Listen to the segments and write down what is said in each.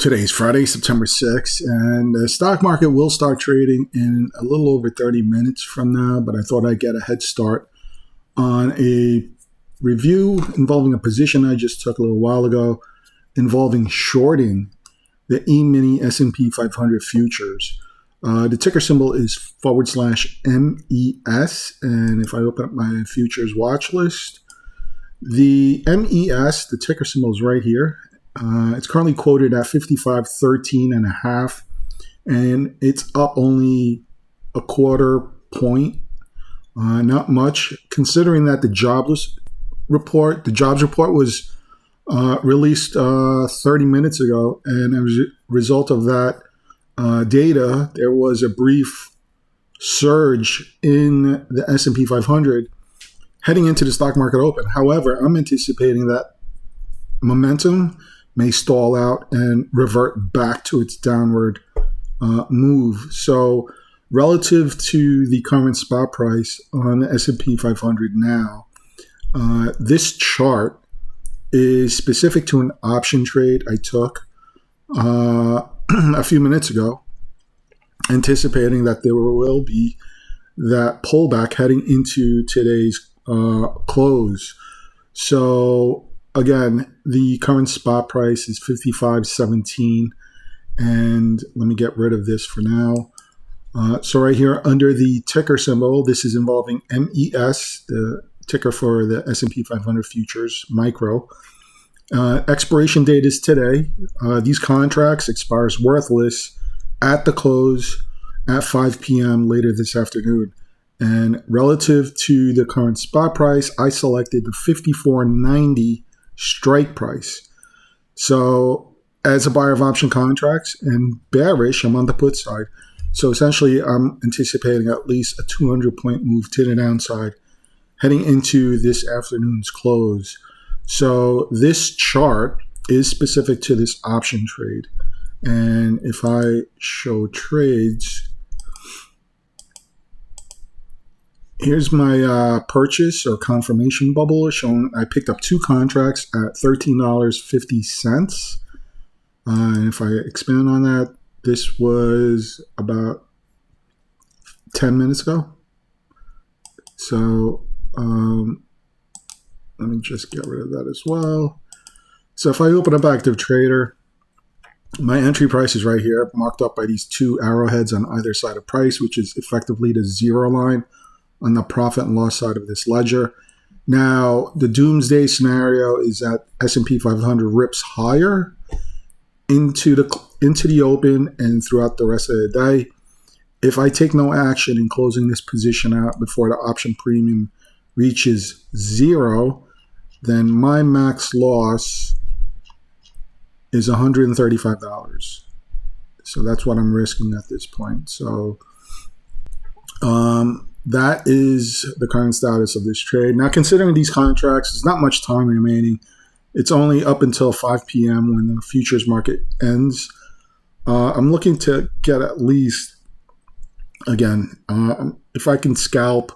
Today's Friday, September 6th, and the stock market will start trading in a little over 30 minutes from now, but I thought I'd get a head start on a review involving a position I just took a little while ago involving shorting the E-mini S&P 500 futures. The ticker symbol is /MES, and if I open up my futures watch list, the MES, the ticker symbol is right here. It's currently quoted at 55.13.5, and it's up only a quarter point. Not much, considering that the jobs report was released 30 minutes ago, and as a result of that data, there was a brief surge in the S&P 500 heading into the stock market open. However, I'm anticipating that momentum may stall out and revert back to its downward move. So relative to the current spot price on the S&P 500 now, this chart is specific to an option trade I took a few minutes ago, anticipating that there will be that pullback heading into today's close. So again, the current spot price is 55.17, and let me get rid of this for now. So right here under the ticker symbol, this is involving MES, the ticker for the S&P 500 futures, micro. Expiration date is today. These contracts expires worthless at the close at 5 p.m. later this afternoon. And relative to the current spot price, I selected the 54.90 strike price. So as a buyer of option contracts and bearish, I'm on the put side. So essentially, I'm anticipating at least a 200-point move to the downside heading into this afternoon's close. So this chart is specific to this option trade. And if I show trades, here's my purchase or confirmation bubble showing I picked up two contracts at $13.50. And if I expand on that, this was about 10 minutes ago. So let me just get rid of that as well. So if I open up Active Trader, my entry price is right here, marked up by these two arrowheads on either side of price, which is effectively the zero line on the profit and loss side of this ledger. Now, the doomsday scenario is that S&P 500 rips higher into the open and throughout the rest of the day. If I take no action in closing this position out before the option premium reaches zero, then my max loss is $135. So that's what I'm risking at this point. So that is the current status of this trade. Now, considering these contracts, there's not much time remaining. It's only up until 5 p.m. when the futures market ends. I'm looking to get at least, again, if I can scalp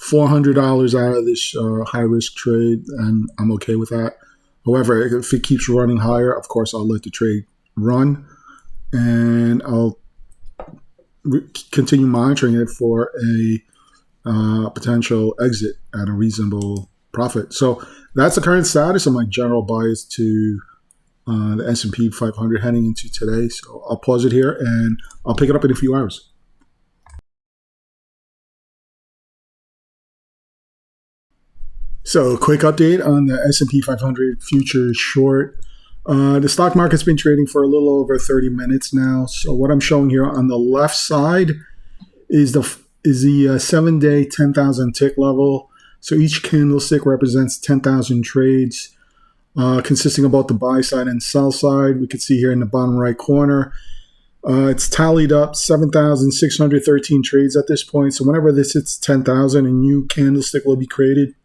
$400 out of this high-risk trade, and I'm okay with that. However, if it keeps running higher, of course, I'll let the trade run, and I'll continue monitoring it for a potential exit at a reasonable profit. So that's the current status of my general bias to the S&P 500 heading into today. So I'll pause it here, and I'll pick it up in a few hours. So quick update on the S&P 500 futures short. The stock market's been trading for a little over 30 minutes now. So what I'm showing here on the left side is the 7-day 10,000 tick level. So each candlestick represents 10,000 trades, consisting of both the buy side and sell side. We can see here in the bottom right corner, it's tallied up 7,613 trades at this point. So whenever this hits 10,000, a new candlestick will be created.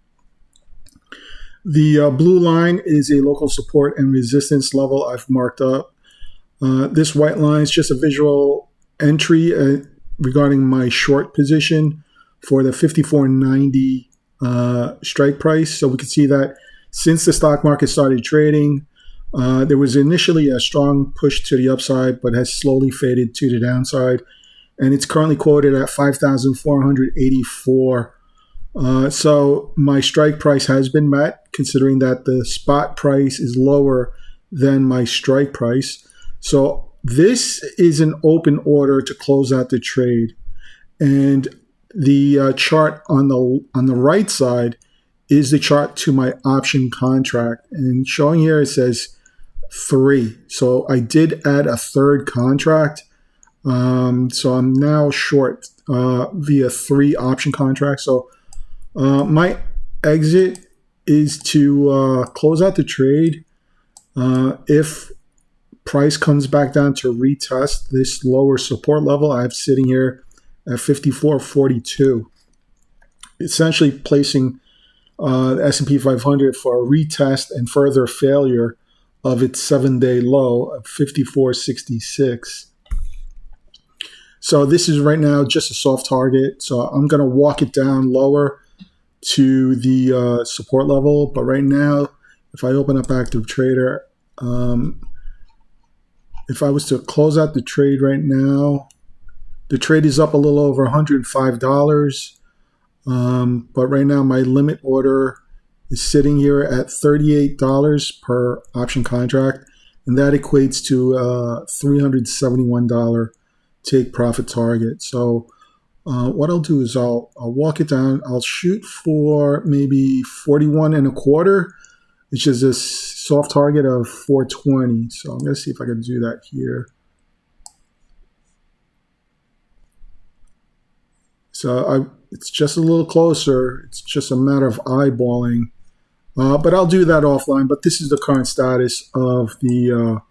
The blue line is a local support and resistance level I've marked up. This white line is just a visual entry regarding my short position for the 54.90 strike price. So we can see that since the stock market started trading, There was initially a strong push to the upside, but has slowly faded to the downside. And it's currently quoted at 5,484. So my strike price has been met, considering that the spot price is lower than my strike price. So this is an open order to close out the trade. And the chart on the right side is the chart to my option contract. And showing here, it says 3. So I did add a third contract. So I'm now short via 3 option contracts. So my exit is to close out the trade if price comes back down to retest this lower support level I have sitting here at 54.42, essentially placing the S&P 500 for a retest and further failure of its 7-day low of 54.66. So this is right now just a soft target. So I'm going to walk it down lower to the support level. But right now, if I open up Active Trader, if I was to close out the trade right now, the trade is up a little over $105. But right now, my limit order is sitting here at $38 per option contract. And that equates to a $371 take profit target. So what I'll do is I'll walk it down. I'll shoot for maybe 41.25, which is a soft target of 420. So I'm going to see if I can do that here. So it's just a little closer. It's just a matter of eyeballing. But I'll do that offline. But this is the current status of the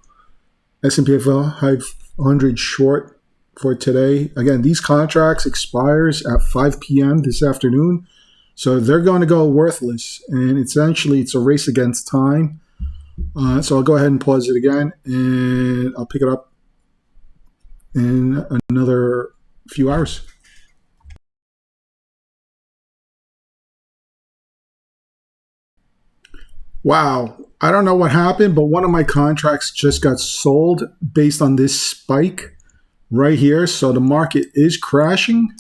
S&P 500 short for today. Again, these contracts expires at 5 p.m. this afternoon. So they're going to go worthless. And essentially, it's a race against time. So I'll go ahead and pause it again. And I'll pick it up in another few hours. Wow. I don't know what happened, but one of my contracts just got sold based on this spike right here. So the market is crashing.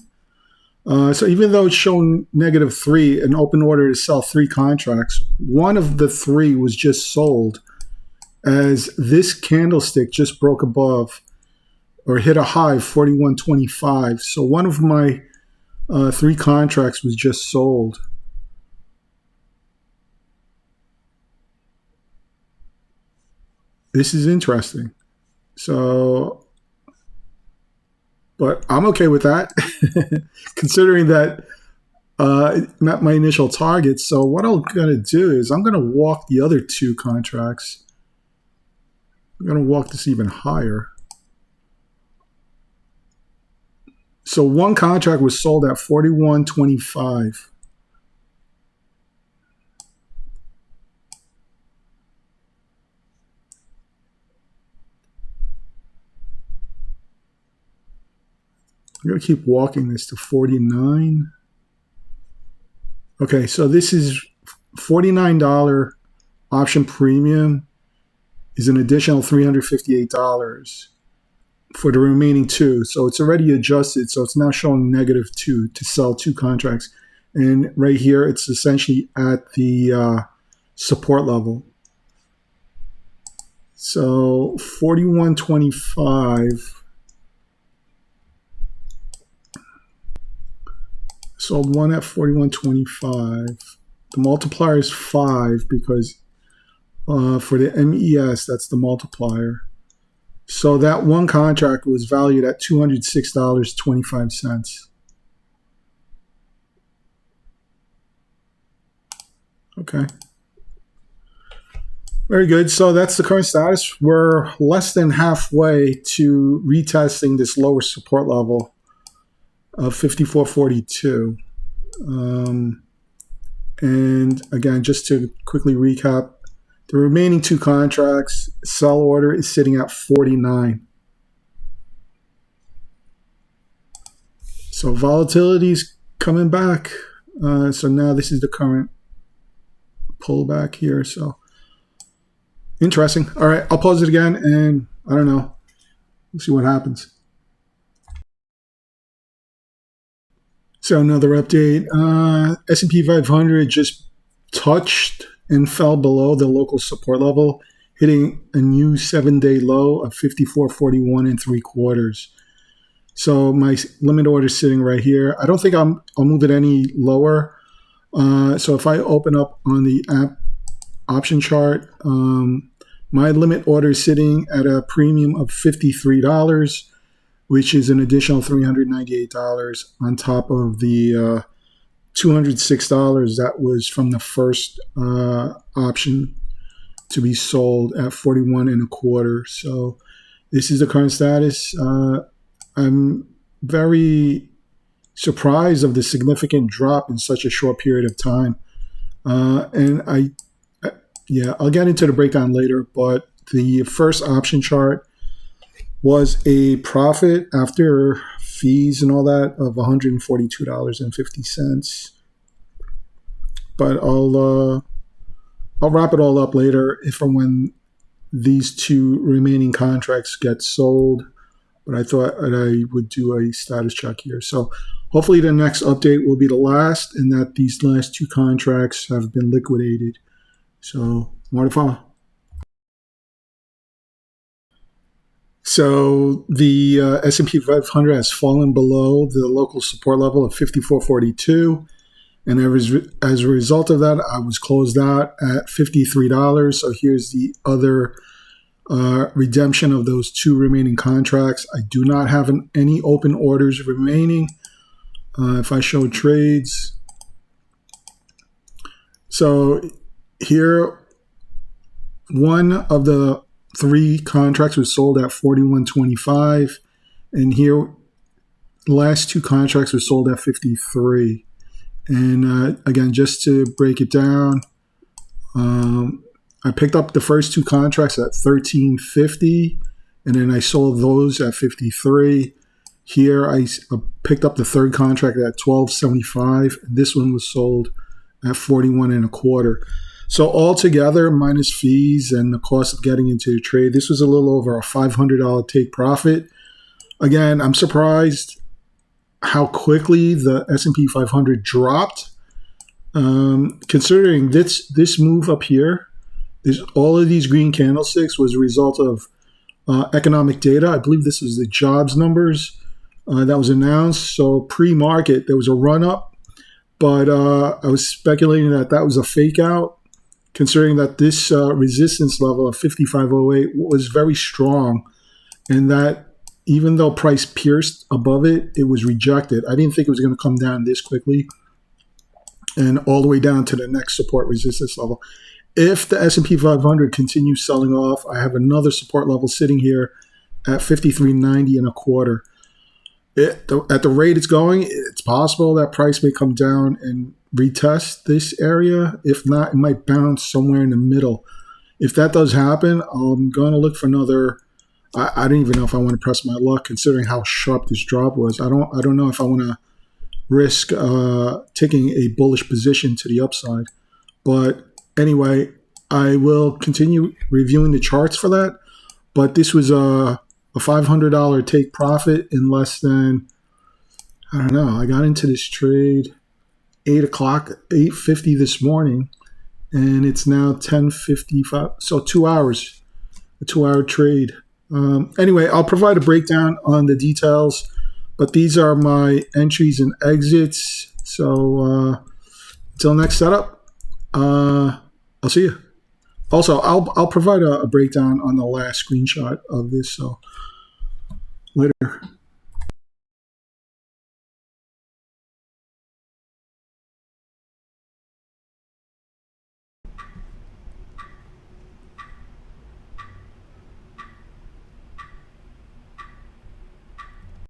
So even though it's showing -3, an open order to sell 3 contracts, one of the 3 was just sold as this candlestick just broke above or hit a high 41.25. So one of my 3 contracts was just sold. This is interesting. So, but I'm okay with that, considering that it met my initial target. So what I'm going to do is I'm going to walk the other 2 contracts. I'm going to walk this even higher. So one contract was sold at 41.25. I'm going to keep walking this to 49. Okay, so this is $49 option premium is an additional $358 for the remaining 2. So it's already adjusted. So it's now showing -2 to sell 2 contracts. And right here, it's essentially at the support level. So 41.25. Sold one at 41.25. The multiplier is 5 because for the MES, that's the multiplier. So that one contract was valued at $206.25. Okay. Very good. So that's the current status. We're less than halfway to retesting this lower support level of 54.42. And again, just to quickly recap, the remaining 2 contracts, sell order is sitting at 49. So volatility is coming back. So now this is the current pullback here. So Interesting. All right, I'll pause it again, and I don't know. Let's see what happens. So another update. S&P 500 just touched and fell below the local support level, hitting a new 7-day low of 54.41 and 3/4. So my limit order is sitting right here. I don't think I'll move it any lower. So if I open up on the app option chart, my limit order is sitting at a premium of $53, which is an additional $398 on top of the $206 that was from the first option to be sold at 41.25. So this is the current status. I'm very surprised of the significant drop in such a short period of time. I'll get into the breakdown later, but the first option chart was a profit after fees and all that of $142.50. But I'll wrap it all up later if and when these two remaining contracts get sold. But I thought I would do a status check here. So hopefully the next update will be the last, and that these last two contracts have been liquidated. So more to follow. So the S&P 500 has fallen below the local support level of 54.42. And as a result of that, I was closed out at $53. So here's the other redemption of those two remaining contracts. I do not have any open orders remaining. If I show trades. So here, one of the three contracts was sold at $41.25. And here, the last two contracts were sold at $53. And again, just to break it down, I picked up the first two contracts at $13.50, and then I sold those at $53. Here, I picked up the third contract at $12.75, and this one was sold at $41.25. So altogether, minus fees and the cost of getting into the trade, this was a little over a $500 take profit. Again, I'm surprised how quickly the S&P 500 dropped, considering this move up here. All of these green candlesticks was a result of economic data. I believe this was the jobs numbers that was announced. So pre-market, there was a run-up, but I was speculating that was a fake out, considering that this resistance level of 55.08 was very strong, and that even though price pierced above it, it was rejected. I didn't think it was going to come down this quickly and all the way down to the next support resistance level. If the S&P 500 continues selling off, I have another support level sitting here at 53.90.25. At the rate it's going, it's possible that price may come down and retest this area. If not, it might bounce somewhere in the middle. If that does happen, I'm going to look for another. I don't even know if I want to press my luck, considering how sharp this drop was. I don't know if I want to risk taking a bullish position to the upside. But anyway, I will continue reviewing the charts for that. But this was a $500 take profit in less than, I don't know. I got into this trade 8:50 this morning, and it's now 10:55. So 2 hours, a 2-hour trade. Anyway, I'll provide a breakdown on the details, but these are my entries and exits. So until next setup, I'll see you. Also, I'll provide a breakdown on the last screenshot of this. So later.